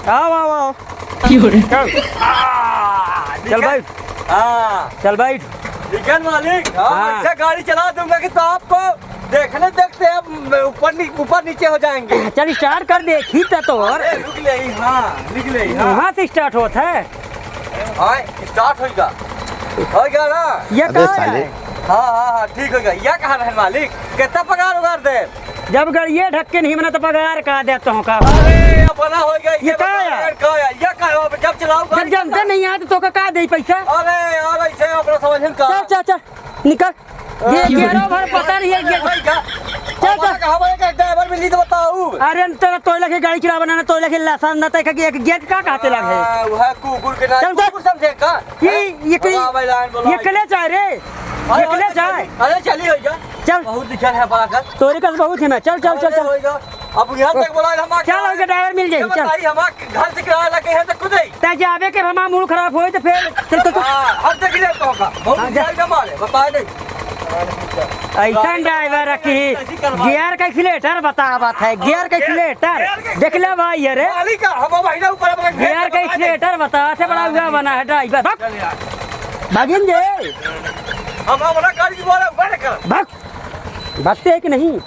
आओ आओ आओ चल बैठ। चल बैठ। निकल मालिक। ऐसा गाड़ी चला दूंगा कि तो आपको देखते ऊपर नीचे हो जाएंगे। चल स्टार्ट कर देखी तो और निकले ही वहाँ से स्टार्ट होता है। स्टार्ट होगा ना ये कहाँ है? हाँ ठीक होगा। यह कहाँ रहे मालिक? कितना पगार उगार दे? जब गड़िए ढक्के नहीं बना तो पगार का देता हूँ का। अरे अपना होगा ये कहाँ है? जब चलाऊंगा जब जानते नहीं आते तो का दे पैसा। अरे यार ऐसे अपना समझ का। चल निकल। ये गियरों भर पता नहीं है ड्राइवर मिली तो बताऊ। अरे तो लगे गाड़ी चला बनाना तो लगे लासान ना तक एक गेट का कहते लगे वह कुकुर के ना कुकुर समझे का ये कले चाह रे ये कले चाह। अरे चली हो जा। चल बहुत दिखा है पाकर तोरी का बहुत है मैं। चल अब यहाँ तक बोला हम चल हो ड्राइवर मिल जाए। चल हम घर से किराया लगे हैं तो खुद ही ता जावे के हमारा मूड खराब होए तो फिर चल हम तक ले तो होगा बहुत ज्यादा मारे बता दे। ऐसा ड्राइवर रखी गियर का एक्सीलेटर बतावत है। गियर का एक्सीलेटर देख ले भाई अरे गियर का एक्सीलेटर बता से बड़ा हुआ बना है ड्राइवर। भागिन जे हम गाड़ी की बोला भागते है कि नहीं?